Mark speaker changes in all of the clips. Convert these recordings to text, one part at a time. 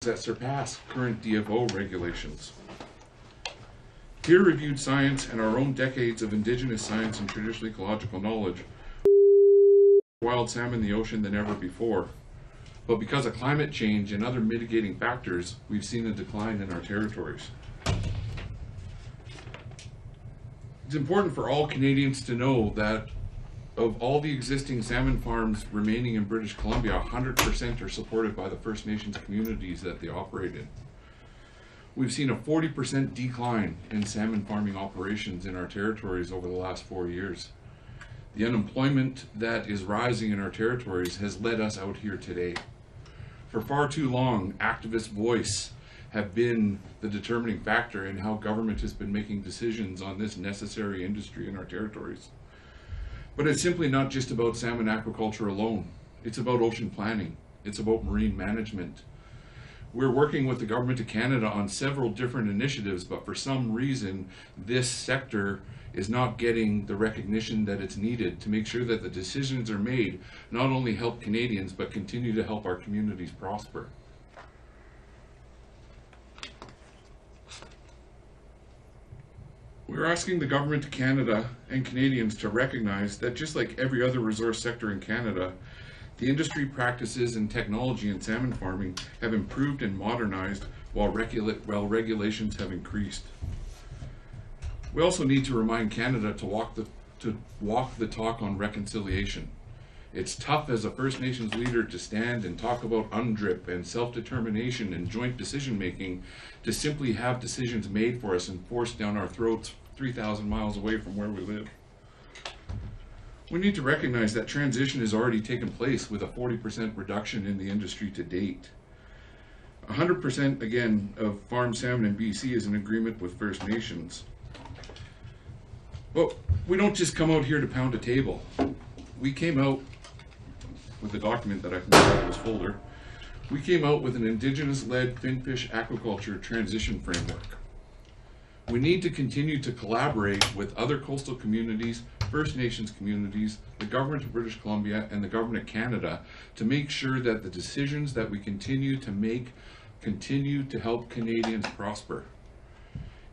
Speaker 1: that surpass current DFO regulations. Peer-reviewed science and our own decades of Indigenous science and traditional ecological knowledge wild salmon in the ocean than ever before. But because of climate change and other mitigating factors, we've seen a decline in our territories. It's important for all Canadians to know that of all the existing salmon farms remaining in British Columbia, 100% are supported by the First Nations communities that they operate in. We've seen a 40% decline in salmon farming operations in our territories over the last 4 years. The unemployment that is rising in our territories has led us out here today. For far too long, activist voice have been the determining factor in how government has been making decisions on this necessary industry in our territories. But it's simply not just about salmon aquaculture alone. It's about ocean planning. It's about marine management. We're working with the Government of Canada on several different initiatives, but for some reason, this sector is not getting the recognition that it's needed to make sure that the decisions are made not only help Canadians, but continue to help our communities prosper. We're asking the Government of Canada and Canadians to recognize that just like every other resource sector in Canada, the industry practices and technology in salmon farming have improved and modernized while regulations have increased. We also need to remind Canada to walk the talk on reconciliation. It's tough as a First Nations leader to stand and talk about UNDRIP and self-determination and joint decision-making to simply have decisions made for us and forced down our throats 3,000 miles away from where we live. We need to recognize that transition has already taken place with a 40% reduction in the industry to date. 100% again of farmed salmon in BC is in agreement with First Nations. But we don't just come out here to pound a table. We came out with a document that I can put out in this folder. We came out with an Indigenous-led finfish aquaculture transition framework. We need to continue to collaborate with other coastal communities, First Nations communities, the Government of British Columbia, and the Government of Canada to make sure that the decisions that we continue to make continue to help Canadians prosper.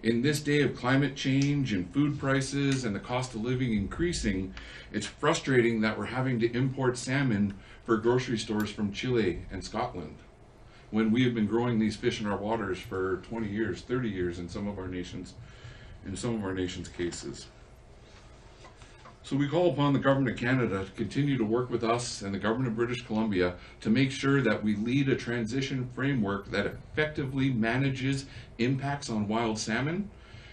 Speaker 1: In this day of climate change and food prices and the cost of living increasing, it's frustrating that we're having to import salmon for grocery stores from Chile and Scotland, when we have been growing these fish in our waters for 20 years, 30 years in some of our nations' cases. So we call upon the Government of Canada to continue to work with us and the Government of British Columbia to make sure that we lead a transition framework that effectively manages impacts on wild salmon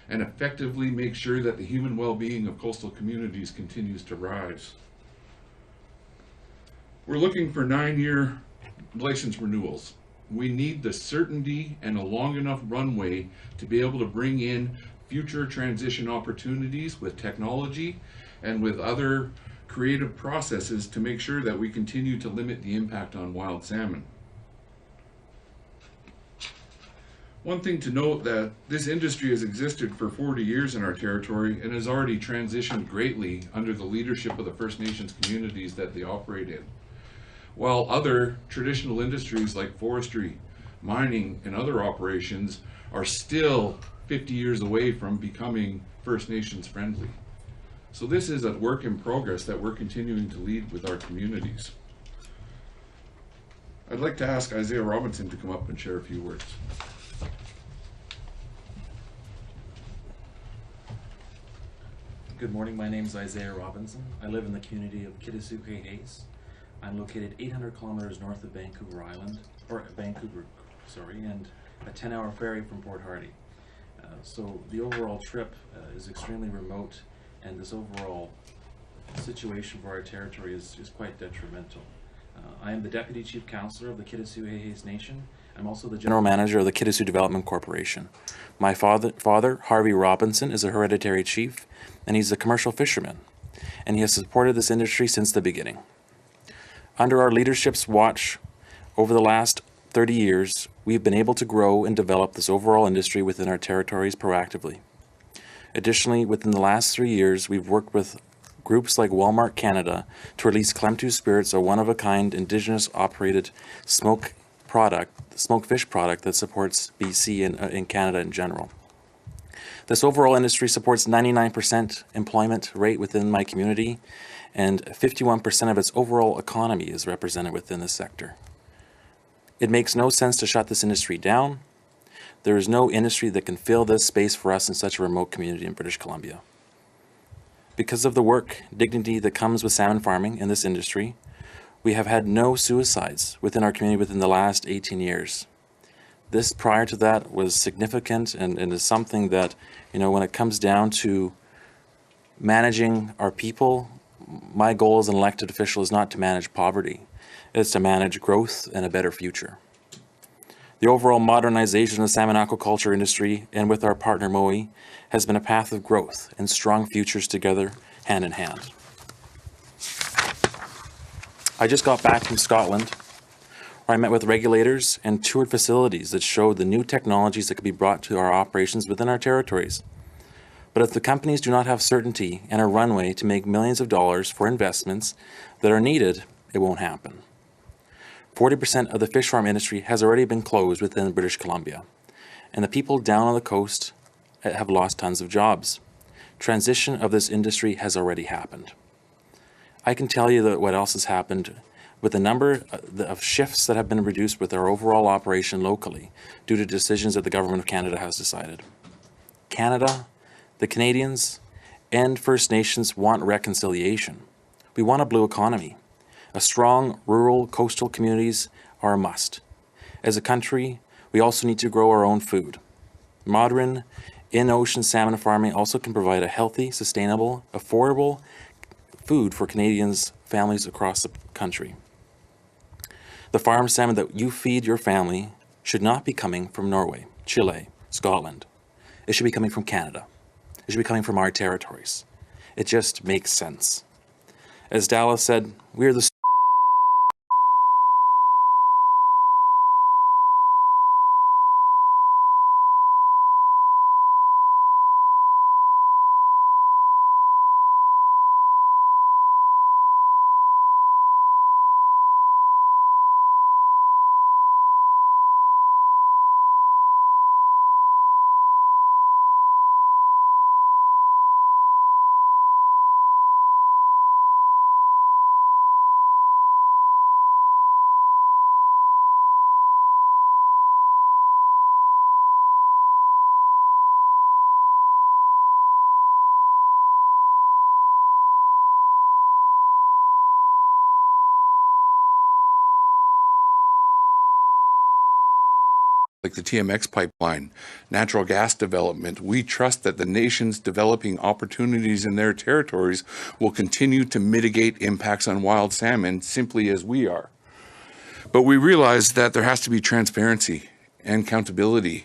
Speaker 1: and effectively makes sure that the human well-being of coastal communities continues to rise. We're looking for 9-year license renewals. We need the certainty and a long enough runway to be able to bring in future transition opportunities with technology and with other creative processes to make sure that we continue to limit the impact on wild salmon. One thing to note that this industry has existed for 40 years in our territory and has already transitioned greatly under the leadership of the First Nations communities that they operate in. While other traditional industries like forestry, mining, and other operations are still 50 years away from becoming First Nations friendly. So this is a work in progress that we're continuing to lead with our communities. I'd like to ask Isaiah Robinson to come up and share a few words.
Speaker 2: Good morning, my name is Isaiah Robinson. I live in the community of Kitasoo-Hayes. I'm located 800 kilometers north of Vancouver Island, and a 10-hour ferry from Port Hardy. So the overall trip is extremely remote, and this overall situation for our territory is quite detrimental. I am the Deputy Chief Councillor of the Kitasoo-Hayes Nation. I'm also the General Manager of the Kitasoo Development Corporation. My father, Harvey Robinson, is a hereditary chief, and he's a commercial fisherman, and he has supported this industry since the beginning. Under our leadership's watch over the last 30 years, we've been able to grow and develop this overall industry within our territories proactively. Additionally, within the last 3 years, we've worked with groups like Walmart Canada to release Clem2 Spirits, a one-of-a-kind Indigenous-operated smoke product, smoked fish product that supports BC and in Canada in general. This overall industry supports 99% employment rate within my community, and 51% of its overall economy is represented within this sector. It makes no sense to shut this industry down. There is no industry that can fill this space for us in such a remote community in British Columbia. Because of the work, dignity that comes with salmon farming in this industry, we have had no suicides within our community within the last 18 years. This prior to that was significant and is something that, when it comes down to managing our people, my goal as an elected official is not to manage poverty. It's to manage growth and a better future. The overall modernization of the salmon aquaculture industry, and with our partner Mowi, has been a path of growth and strong futures together, hand in hand. I just got back from Scotland, where I met with regulators and toured facilities that showed the new technologies that could be brought to our operations within our territories. But if the companies do not have certainty and a runway to make millions of dollars for investments that are needed, it won't happen. 40% of the fish farm industry has already been closed within British Columbia, and the people down on the coast have lost tons of jobs. Transition of this industry has already happened. I can tell you that what else has happened with the number of shifts that have been reduced with our overall operation locally due to decisions that the Government of Canada has decided. Canada, the Canadians, and First Nations want reconciliation. We want a blue economy. A strong rural coastal communities are a must. As a country, we also need to grow our own food. Modern in-ocean salmon farming also can provide a healthy, sustainable, affordable food for Canadians' families across the country. The farm salmon that you feed your family should not be coming from Norway, Chile, Scotland. It should be coming from Canada. It should be coming from our territories. It just makes sense. As Dallas said, we're the
Speaker 1: like the TMX pipeline, natural gas development. We trust that the nations developing opportunities in their territories will continue to mitigate impacts on wild salmon simply as we are. But we realize that there has to be transparency and accountability.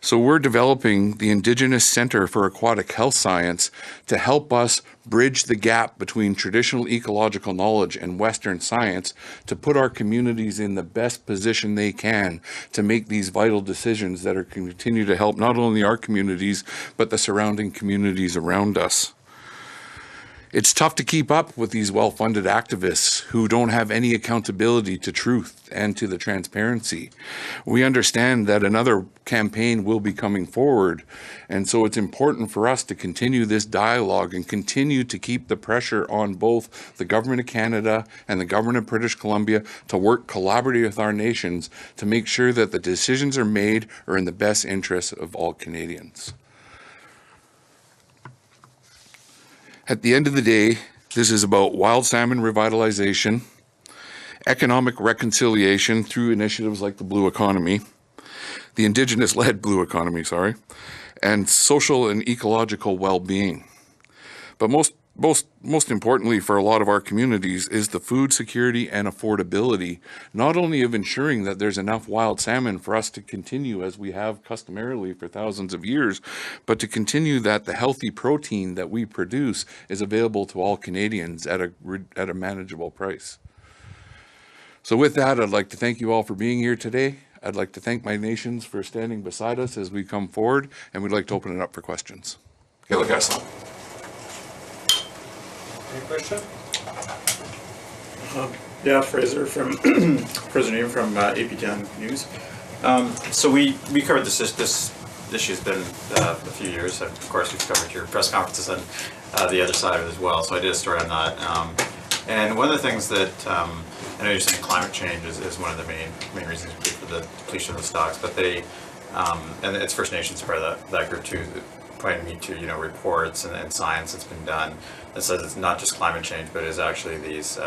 Speaker 1: So we're developing the Indigenous Center for Aquatic Health Science to help us bridge the gap between traditional ecological knowledge and Western science to put our communities in the best position they can to make these vital decisions that are continue to help not only our communities, but the surrounding communities around us. It's tough to keep up with these well-funded activists who don't have any accountability to truth and to the transparency. We understand that another campaign will be coming forward, and so it's important for us to continue this dialogue and continue to keep the pressure on both the Government of Canada and the Government of British Columbia to work collaboratively with our nations to make sure that the decisions are made are in the best interests of all Canadians. At the end of the day, this is about wild salmon revitalization, economic reconciliation through initiatives like the Blue Economy, the Indigenous-led Blue Economy, and social and ecological well-being. But most importantly for a lot of our communities is the food security and affordability, not only of ensuring that there's enough wild salmon for us to continue as we have customarily for thousands of years, but to continue that the healthy protein that we produce is available to all Canadians at a manageable price. So with that, I'd like to thank you all for being here today. I'd like to thank my nations for standing beside us as we come forward, and we'd like to open it up for questions. Okay, look, guys.
Speaker 3: Any question? Yeah, Fraser from Fraser from APTN News. So we covered this issue's been a few years. Of course, we've covered your press conferences and the other side of it as well. So I did a story on that. And one of the things that I know you're saying climate change is one of the main reasons for the depletion of the stocks, but they and it's First Nations part of that group too, pointing me to reports and science that's been done that says it's not just climate change, but it is actually these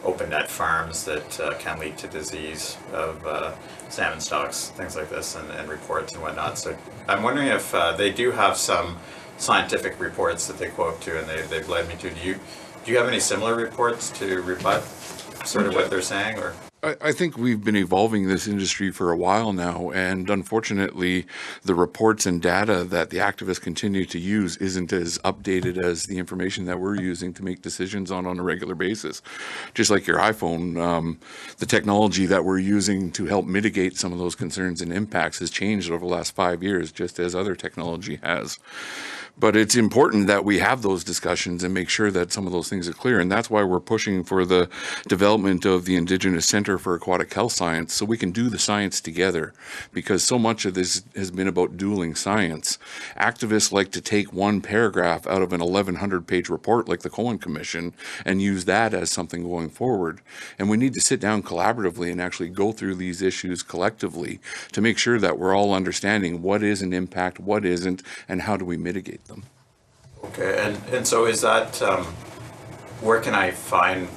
Speaker 3: open net farms that can lead to disease of salmon stocks, things like this, and reports and whatnot. So I'm wondering if they do have some scientific reports that they quote to, and they've led me to. Do you have any similar reports to rebut sort of what they're saying, or?
Speaker 1: I think we've been evolving this industry for a while now, and unfortunately, the reports and data that the activists continue to use isn't as updated as the information that we're using to make decisions on a regular basis. Just like your iPhone, the technology that we're using to help mitigate some of those concerns and impacts has changed over the last 5 years, just as other technology has. But it's important that we have those discussions and make sure that some of those things are clear. And that's why we're pushing for the development of the Indigenous Center for Aquatic Health Science, so we can do the science together. Because so much of this has been about dueling science. Activists like to take one paragraph out of an 1,100-page report like the Cohen Commission and use that as something going forward. And we need to sit down collaboratively and actually go through these issues collectively to make sure that we're all understanding what is an impact, what isn't, and how do we mitigate them.
Speaker 3: Okay, and so is that, where can I find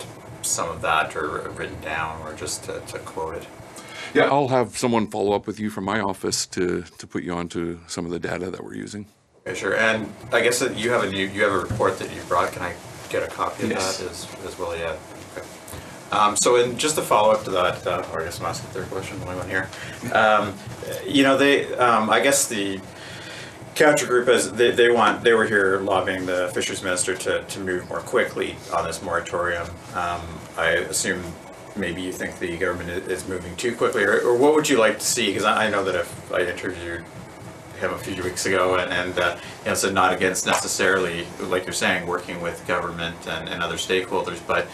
Speaker 3: some of that or written down or just to quote it?
Speaker 1: Yeah, I'll have someone follow up with you from my office to put you onto some of the data that we're using.
Speaker 3: Okay, sure. And I guess that you have a report that you brought. Can I get a copy of
Speaker 1: Yes.
Speaker 3: that as well? Yeah. Okay. So, and just to follow up to that, or I guess I'm asking the third question, the only one here. I guess the counter group, as they were here lobbying the fisheries minister to move more quickly on this moratorium. I assume maybe you think the government is moving too quickly, or what would you like to see? Because I know that if I interviewed him a few weeks ago and said not against necessarily, like you're saying, working with government and other stakeholders, but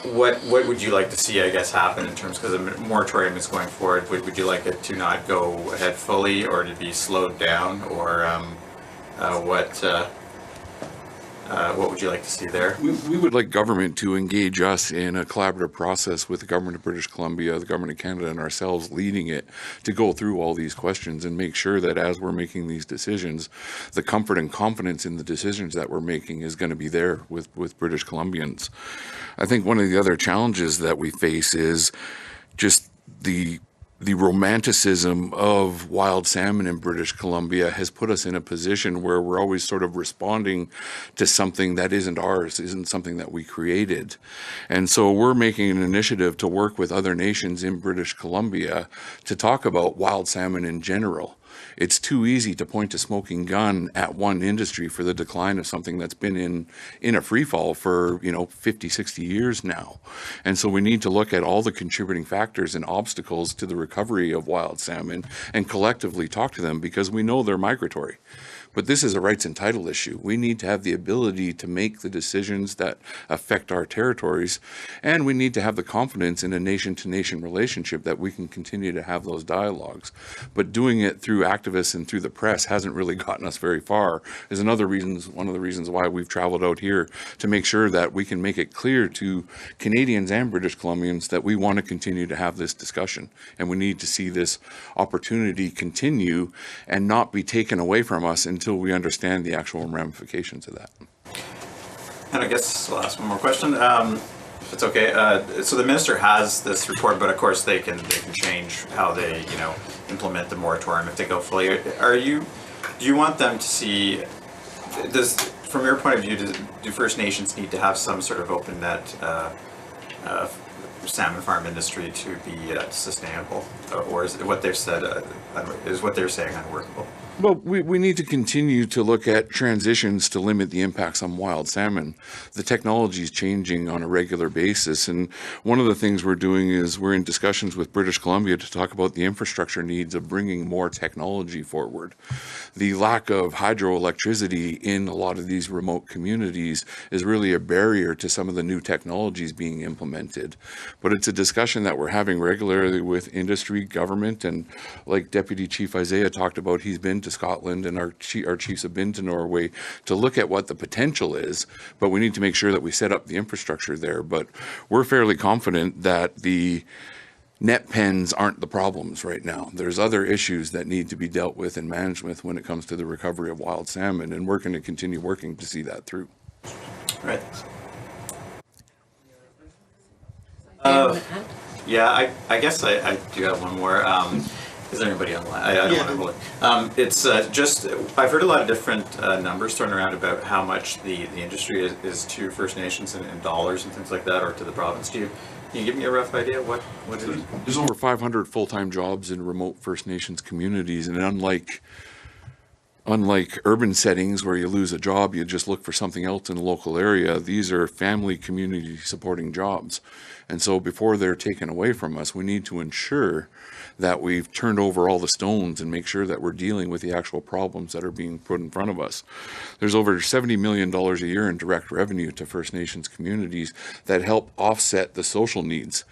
Speaker 3: what would you like to see, I guess, happen in terms, because the moratorium is going forward, would you like it to not go ahead fully or to be slowed down, or what would you like to see there?
Speaker 1: We would like government to engage us in a collaborative process with the government of British Columbia, the government of Canada, and ourselves leading it to go through all these questions and make sure that as we're making these decisions, the comfort and confidence in the decisions that we're making is going to be there with British Columbians. I think one of the other challenges that we face is just the romanticism of wild salmon in British Columbia has put us in a position where we're always sort of responding to something that isn't ours, isn't something that we created. And so we're making an initiative to work with other nations in British Columbia to talk about wild salmon in general. It's too easy to point a smoking gun at one industry for the decline of something that's been in a free fall for 50, 60 years now. And so we need to look at all the contributing factors and obstacles to the recovery of wild salmon and collectively talk to them, because we know they're migratory. But this is a rights and title issue. We need to have the ability to make the decisions that affect our territories, and we need to have the confidence in a nation-to-nation relationship that we can continue to have those dialogues. But doing it through activists and through the press hasn't really gotten us very far. Is one of the reasons why we've traveled out here, to make sure that we can make it clear to Canadians and British Columbians that we want to continue to have this discussion, and we need to see this opportunity continue and not be taken away from us until we understand the actual ramifications of that.
Speaker 3: And I guess I'll ask one more question, if it's okay. So the minister has this report, but of course they can change how they implement the moratorium if they go fully. Do you want them to see? From your point of view, do First Nations need to have some sort of open net salmon farm industry to be sustainable? or is what they've said, is what they're saying unworkable?
Speaker 1: Well, we need to continue to look at transitions to limit the impacts on wild salmon. The technology is changing on a regular basis, and one of the things we're doing is we're in discussions with British Columbia to talk about the infrastructure needs of bringing more technology forward. The lack of hydroelectricity in a lot of these remote communities is really a barrier to some of the new technologies being implemented. But it's a discussion that we're having regularly with industry, government, and like Deputy Chief Isaiah talked about, he's been to Scotland, and our chiefs have been to Norway to look at what the potential is, but we need to make sure that we set up the infrastructure there. But we're fairly confident that the net pens aren't the problems right now. There's other issues that need to be dealt with and managed with when it comes to the recovery of wild salmon, and we're going to continue working to see that through.
Speaker 3: All right. Yeah, I guess I do have one more. Is there anybody online? I don't want to hold it. It's just, I've heard a lot of different numbers thrown around about how much the industry is to First Nations in dollars and things like that, or to the province. Can you give me a rough idea what it is?
Speaker 1: There's over 500 full-time jobs in remote First Nations communities, and unlike urban settings where you lose a job, you just look for something else in the local area. These are family community supporting jobs. And so before they're taken away from us, we need to ensure that we've turned over all the stones and make sure that we're dealing with the actual problems that are being put in front of us. There's over $70 million a year in direct revenue to First Nations communities that help offset the social needs.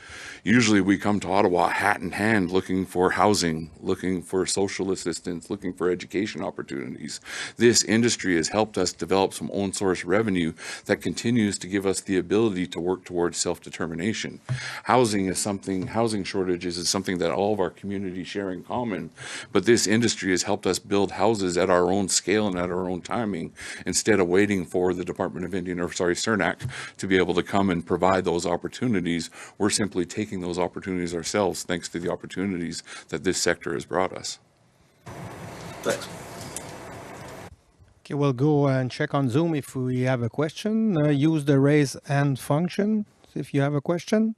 Speaker 1: Usually we come to Ottawa hat in hand looking for housing, looking for social assistance, looking for education opportunities. This industry has helped us develop some own source revenue that continues to give us the ability to work towards self-determination. Housing shortages is something that all of our communities share in common, but this industry has helped us build houses at our own scale and at our own timing, instead of waiting for the CERNAC to be able to come and provide those opportunities. We're simply taking those opportunities ourselves, thanks to the opportunities that this sector has brought us.
Speaker 3: Thanks.
Speaker 4: Okay, we'll go and check on Zoom if we have a question. Use the raise hand function if you have a question.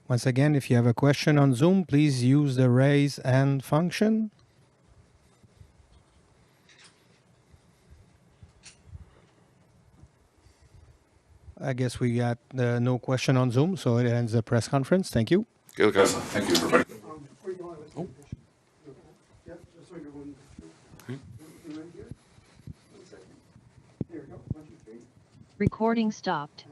Speaker 4: Once again, if you have a question on Zoom, please use the raise hand function. I guess we got no question on Zoom, so it ends the press conference. Thank you.
Speaker 1: Okay, guys. Thank you, everybody. Oh.
Speaker 5: Recording stopped.